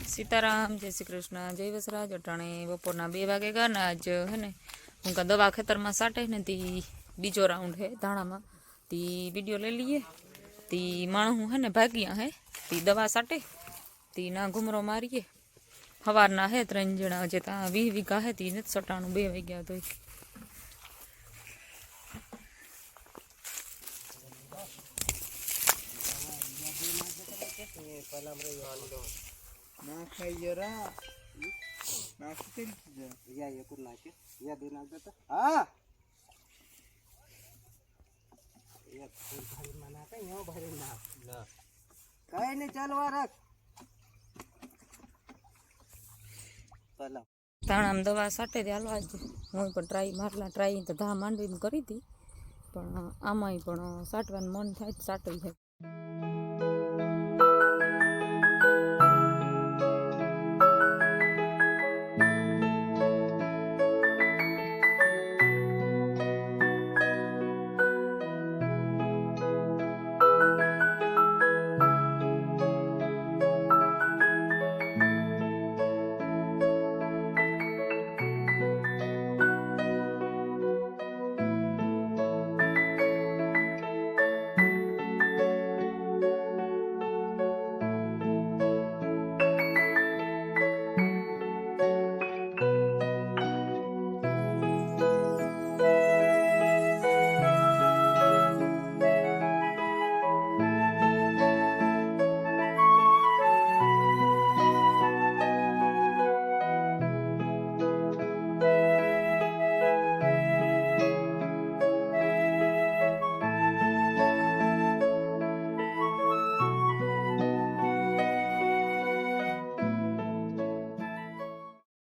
सीताराम जय श्री कृष्ण जय वसराज अटाणे बपोरना 2 वागे गया ने आज है ने उनका दवा खेतर में साटे ने ती बीजो राउंड है धाणा में ती वीडियो ले लिए ती माणू है ने भागिया है ती दवा साटे ती ना घुमरो मारिए हवारना है 3 जणा जेता 20 वीघा है ती ने सटाणु 2 वाग्या तो ना खाई जरा ना किती या एकूण नाके या दे नाक देता हां एक फूल खाली मना का यो भरे ना ल काय ने चालवा राख पला धाणाम दवा साटे रे हालो आज હું પણ ટ્રાય તો ધા માંડવીમાં કરી હતી પણ આમાંય પણ સાટવાનું મન થાય સાટઈ જાય.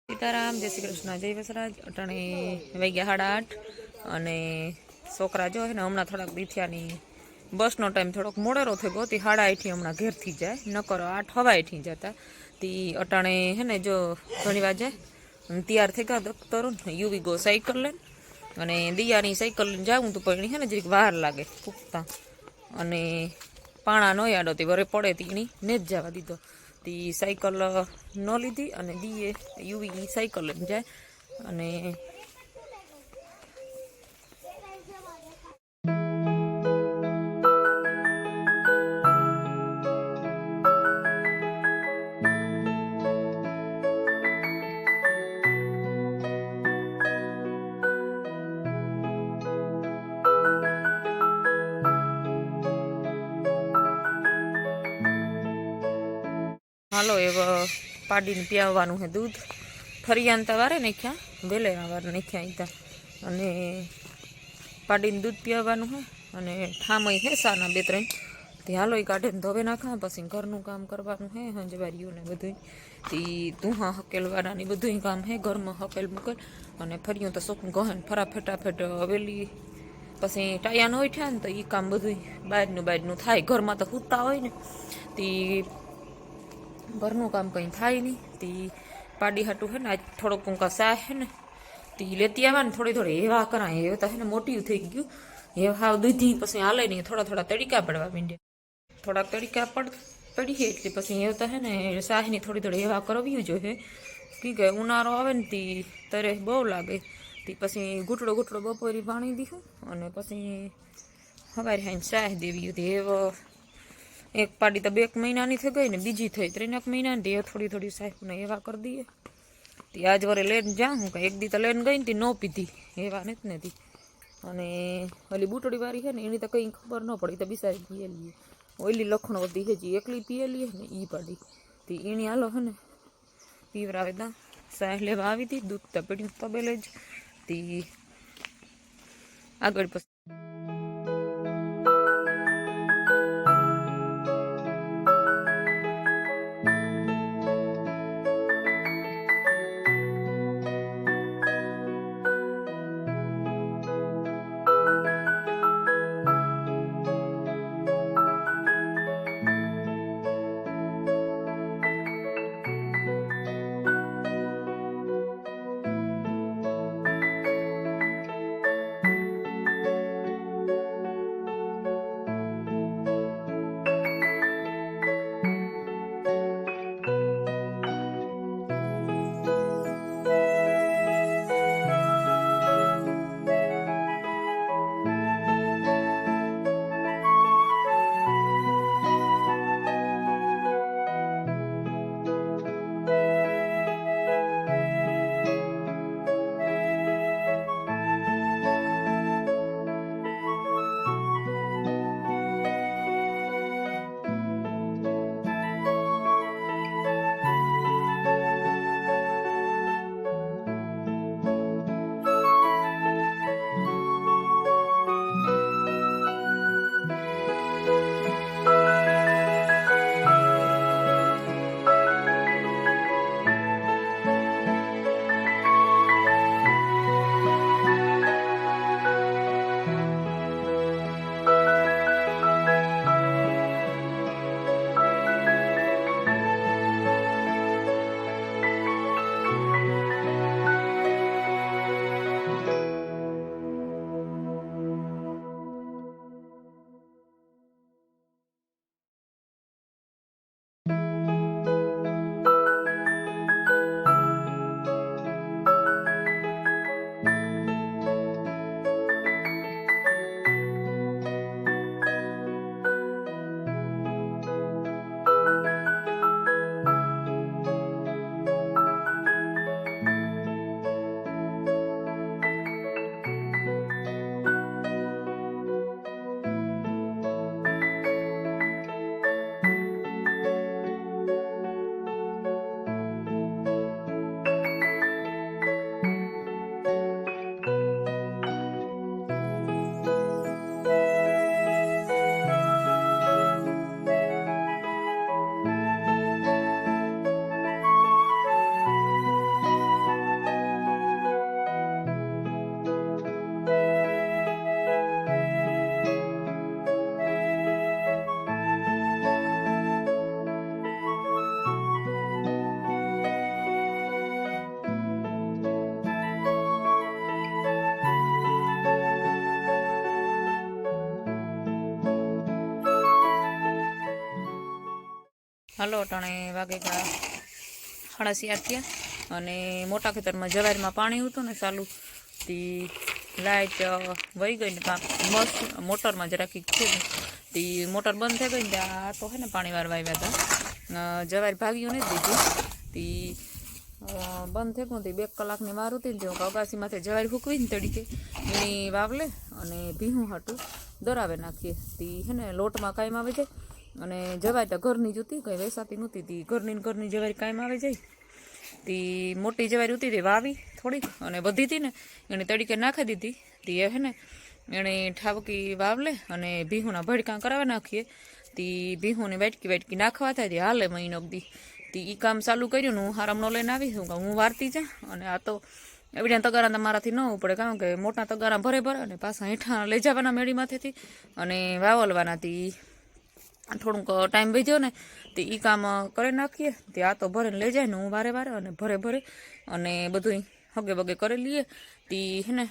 सीताराम जय श्री कृष्ण जय वसराज अटाणे वाग्या 8:30 अने छोकरा जो है ने हमणा थोड़ा दीथियानी बसनो टाइम थोड़ोक मोडेरो थई गयो ती 8:30 हमणा घेर थी जाए नकर 8 हवाए थी जाता ती अटाणे है ने जो घणी वाजे तैयार थई गया दफ्तर युवी गो साइकल लेन अने दियानी साइकल लेन जाऊं तो पण है ने जरीक वार लागे पुखता अने पाणा नो याडो ती वरे पड़े तीनी ने ज जावा दीधो ती साइकल न लीधी अने दीए युवी साइकल लઈને જાય અને हालो एवं पाड़ी पीवવાનું है दूध फरियानता वारे नाख्या वेलेना वारे नाख्या इता अने पाडीने दूध पीवવાનું है अने ठामय है साना 2-3 ते हालो ई काढे धोवे नाखा पछी घरनुं काम करवानुं है हंजवारियो ने बधुंय ती दूहा हकेलवाना बधुंय काम है घर में हकेल मुकेल अने फरियो तो सोक गहन फरा फटाफट वेली पछी टाया न उठ्या ने तो ई काम बधुंय बारनुं थाय घर में तो हुता होय ने ती घरનું काम कहीं थाय नहीं ती पाड़ी हाटू है ना थोड़ो कुंका सा है ने ती लेती आवा ने थोड़ी थोड़ी हेवा करा हे तो है ने मोटी थई गयो हेवा दूधी पछी हाले नहीं थोड़ा थोड़ा तड़का पड़वा मींडे थोड़ा तड़का पड़ी है એટલે પછી हे तो है ने साहनी थोड़ी थोड़ी हेवा करवी जो है की के उनारो आवे ने ती तरे बहु लागे ती પછી गुटड़ो गुटड़ो बपोरी पाणी दीधुं अने પછી हवारे हाइन साह देवी देव एक पाड़ी तो 2 महीना थी गई ने बीजी थी 3 महीना ने थोड़ी थोड़ी साहेब ने एवा कर दिए ती आज वरे लेन जाऊँ कि एक दी तो लेन गई थी नो पीधी एवा ने थी अने ओली बूटड़ी वारी है ने एनी तो कहीं खबर न पड़ी तो बिसारी पीए लिए ओली लखण वधी है जी एकली पीए लिए ने ई पाड़ी ती एनी हालो है ने पीवरावे दा साह लेवा आवी थी दूध तो पड्યું तबेले ज ती आगळ पछी હાલો અટાણે વાગે ગયા 8:30 થયા અને મોટા ખેતરમાં જવારીમાં પાણી હતું ને ચાલુ તી લાઇટ વહી ગઈ ને મસ્ત મોટરમાં જરાક છે તી મોટર બંધ થઈ ગઈ ને આ તો હે ને પાણી વાળવા આવ્યા હતા જવારી ભાગ્યું નથી દીધી તી બંધ થઈ ગયું હતી 2 કલાકની વાર હતી ને અગાસીમાંથી જવારી ફૂકવી ને તડીકે એની વાવલે અને ભીહું હાટું દરાવે નાખીએ તી હે ને લોટમાં કાયમ આવે જાય અને જવારી તો ઘરની જ હતી કંઈ વેસાતી નહોતી તી ઘરની જવારી કાયમ આવે જાય તી મોટી જવારી હતી તે વાવી થોડીક અને વધી હતી ને એને તડીકે નાખી દીધી તી હે ને એણે ઠાવકી વાવલે અને ભીહુના ભડકા કરાવી નાખીએ તી ભીહુને વાટકી નાખવા થાય તે હાલે મહિનો દી તી એ કામ ચાલુ કર્યું ને હું હારામનો લઈને આવી હું વારતી જા અને આ તો એવડા તગારા તમારાથી ન ઉપડે કારણ કે મોટા તગારા ભરે અને પાછા હેઠા લઈ જવાના મેળીમાંથી અને વાવલવાના તી થોડુંક ટાઈમ વેચ્યો ને તે એ કામ કરી નાખીએ તે આ તો ભરે લઈ જાય ને હું વારે અને ભરે અને બધું હગે વગે કરી લઈએ તી હે ને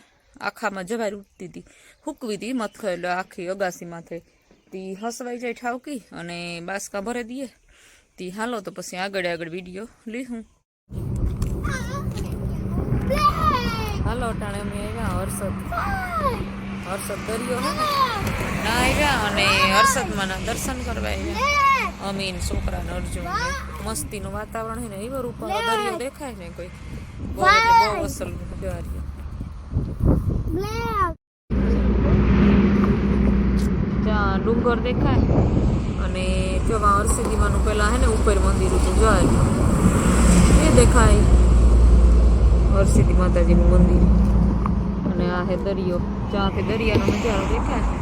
આખામાં જવારી ઉઠતી હતી હૂકવી હતી મથખેલ આખી અગાસીમાંથી તી હસવાઈ જાય ઠાવકી અને બાસકા ભરે દઈએ તી હાલો તો પછી આગળ વિડીયો લીધું હાલો અટાણે અમે આવ્યા હર્ષદ દરિયો હે ને ના આવ્યા અને હર્ષદમાં દર્શન કરવા આવ્યા અમીન છોકરા ને અર્જુન મસ્તીનું વાતાવરણ હે ને એવો ઉપર દરિયો દેખાય ને કોઈ બહુ અસલ દરિયો ત્યાં ડુંગર દેખાય અને જોવા હરસિદ્ધિમાનું પેલા હે ને ઉપર મંદિર હતું જાય એ દેખાય હરસિદ્ધિ માતાજીનું મંદિર અને આ હે દરિયો જ્યાંથી દરિયાનો નજારો દેખાય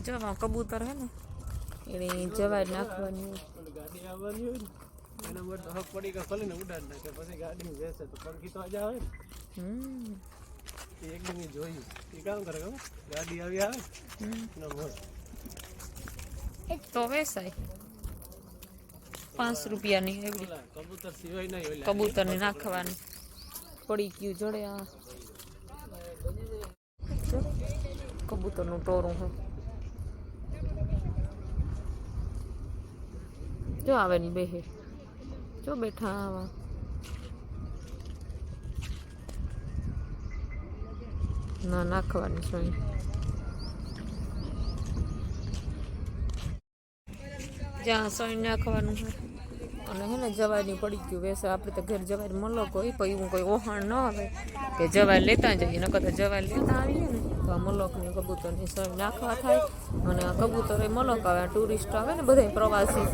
જવા કબૂતર હે ને એને જવાય નાખવાની ગાડી આવવાની હોય ને એના માટે હક પડી કે ખોલીને ઉડાડ નાખે પછી ગાડી બેસે તો પંખી તો આજે આવે ને એક દિન જોયું એ કામ કરે ખબર ગાડી આવી આવે ને મસ્ત તો વેસાય 5 રૂપિયાની એવી કબૂતર સિવાય નહીં હોય કબૂતરને નાખવાની પડી ગયું જોડે આ કબૂતરનું ટોરું હે જો આવે ની બેહે જો બેઠા આવા ના નાખવાની સોય જ્યાં સોય નાખવાનું હોય અને હે ને જવારની પડી ગયું વેસે આપણે તો ઘર જવાર મલક હોય પછી હું કોઈ ઓહાણ ન આવે કે જવાર લેતા જઈએ નકર તો જવાર લેતા આવીએ ને તો આ મલકની કબૂતરની સોય નાખવા થાય અને આ કબૂતર એ મલક આવે ટુરિસ્ટ આવે ને બધા પ્રવાસી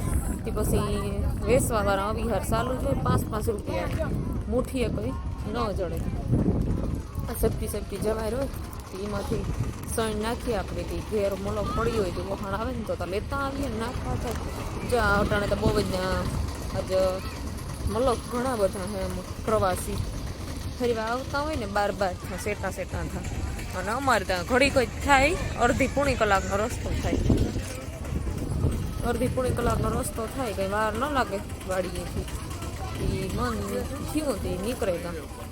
તે પછી વેસવાવાળા અવિહાર ચાલુ છે 5 રૂપિયા મુઠ્ઠીએ કંઈ ન જડે સેફટી જવાય હોય તો એમાંથી સણ નાખીએ આપણે કંઈ ઘેર મલક પડી હોય તો વહાણ આવે ને તો લેતા આવીએ ને નાખવા થાય જો અટાણે તો બહુ જ આજ મલક ઘણા બધા હે પ્રવાસી ફરીવાર આવતા હોય ને બાર સેટા થાય અને અમારે ત્યાં ઘડી કોઈ થાય અડધી પોણી કલાકનો રસ્તો થાય કંઈ વાર ન લાગે વાડીએથી એ મન થયું તે નીકળે ત્યાં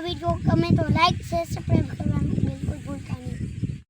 આ વિડીયો ગમે તો લાઈક શેર સબસ્ક્રાઈબ કરવાનું